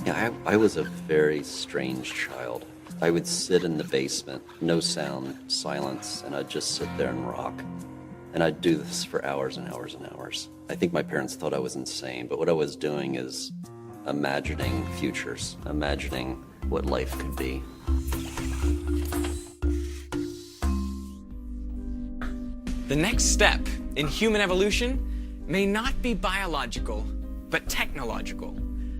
Yeah, I was a very strange child. I would sit in the basement, no sound, silence, and I'd just sit there and rock. And I'd do this for hours and hours and hours. I think my parents thought I was insane, but what I was doing is imagining futures, imagining what life could be. The next step in human evolution may not be biological, but technological.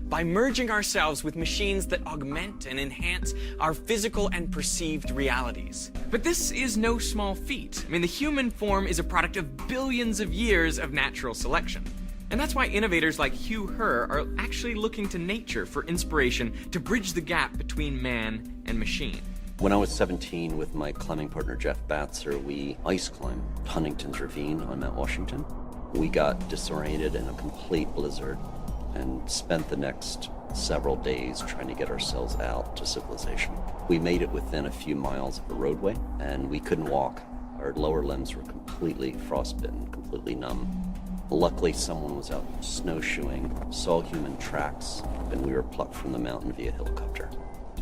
By merging ourselves with machines that augment and enhance our physical and perceived realities. But this is no small feat. I mean, the human form is a product of billions of years of natural selection. And that's why innovators like Hugh Herr are actually looking to nature for inspiration to bridge the gap between man and machine. When I was 17 with my climbing partner Jeff Batzer, we ice climbed Huntington's Ravine on Mount Washington. We got disoriented in a complete blizzard and spent the next several days trying to get ourselves out to civilization. We made it within a few miles of a roadway, and we couldn't walk. Our lower limbs were completely frostbitten, completely numb. Luckily, someone was out snowshoeing, saw human tracks, and we were plucked from the mountain via helicopter.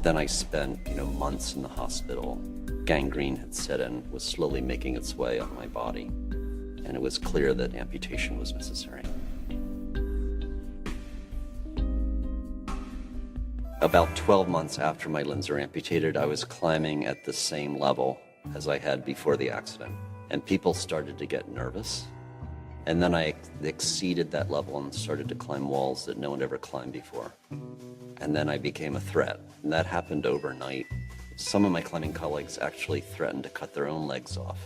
Then I spent, months in the hospital. Gangrene had set in, was slowly making its way up my body, and it was clear that amputation was necessary. About 12 months after my limbs were amputated, I was climbing at the same level as I had before the accident. And people started to get nervous. And then I exceeded that level and started to climb walls that no one ever climbed before. And then I became a threat. And that happened overnight. Some of my climbing colleagues actually threatened to cut their own legs off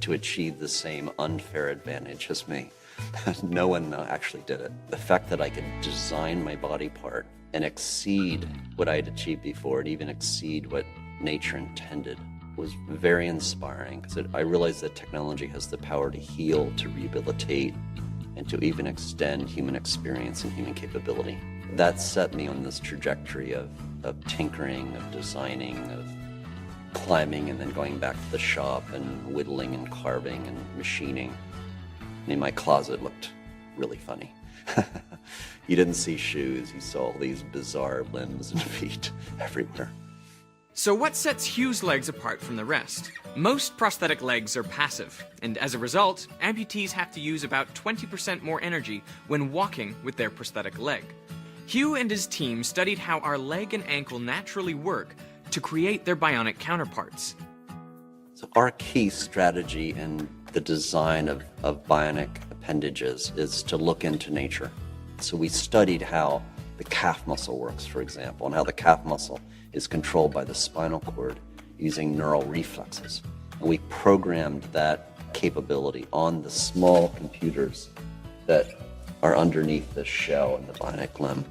to achieve the same unfair advantage as me. No one actually did it. The fact that I could design my body part and exceed what I had achieved before and even exceed what nature intended was very inspiring, because I realized that technology has the power to heal, to rehabilitate, and to even extend human experience and human capability. That set me on this trajectory of tinkering, of designing, of climbing, and then going back to the shop and whittling and carving and machining. I mean, my closet looked really funny. You didn't see shoes, you saw all these bizarre limbs and feet everywhere. So what sets Hugh's legs apart from the rest? Most prosthetic legs are passive, and as a result, amputees have to use about 20% more energy when walking with their prosthetic leg. Hugh and his team studied how our leg and ankle naturally work to create their bionic counterparts. So our key strategy in the design of bionic appendages is to look into nature. So we studied how the calf muscle works, for example, and how the calf muscle is controlled by the spinal cord using neural reflexes. And we programmed that capability on the small computers that are underneath the shell in the bionic limb,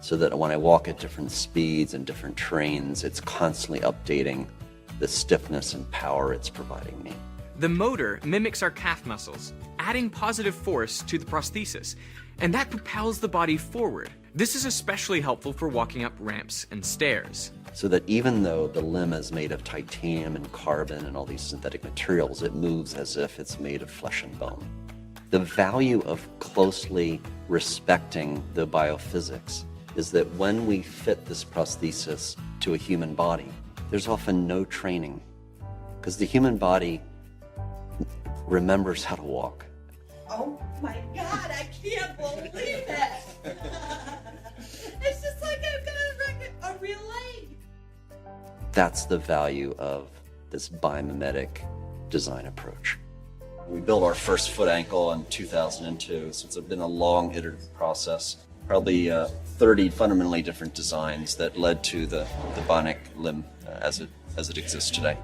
so that when I walk at different speeds and different terrains, it's constantly updating the stiffness and power it's providing me. The motor mimics our calf muscles, adding positive force to the prosthesis, and that propels the body forward. This is especially helpful for walking up ramps and stairs. So that even though the limb is made of titanium and carbon and all these synthetic materials, it moves as if it's made of flesh and bone. The value of closely respecting the biophysics is that when we fit this prosthesis to a human body, there's often no training, because the human body remembers how to walk. Oh my God, I can't believe it! It's just like I've got a real leg. That's the value of this biomimetic design approach. We built our first foot ankle in 2002, so it's been a long iterative process. Probably 30 fundamentally different designs that led to the bionic limb as it exists today.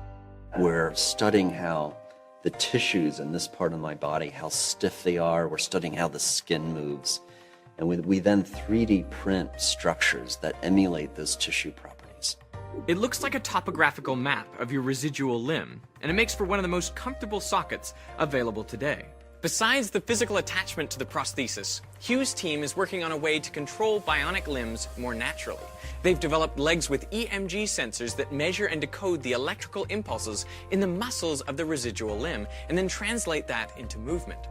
We're studying how the tissues in this part of my body, how stiff they are. We're studying how the skin moves. And we then 3D print structures that emulate those tissue properties. It looks like a topographical map of your residual limb, and it makes for one of the most comfortable sockets available today. Besides the physical attachment to the prosthesis, Hugh's team is working on a way to control bionic limbs more naturally. They've developed legs with EMG sensors that measure and decode the electrical impulses in the muscles of the residual limb and then translate that into movement.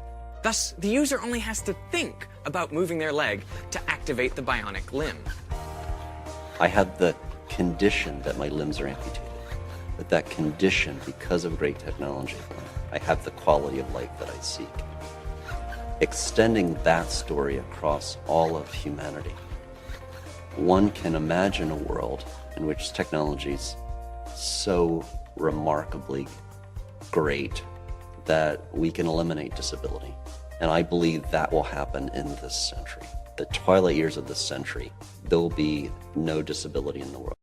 Thus, the user only has to think about moving their leg to activate the bionic limb. I had the condition that my limbs are amputated. But that condition, because of great technology, I have the quality of life that I seek. Extending that story across all of humanity, one can imagine a world in which technology is so remarkably great that we can eliminate disability. And I believe that will happen in this century. The twilight years of this century, there will be no disability in the world.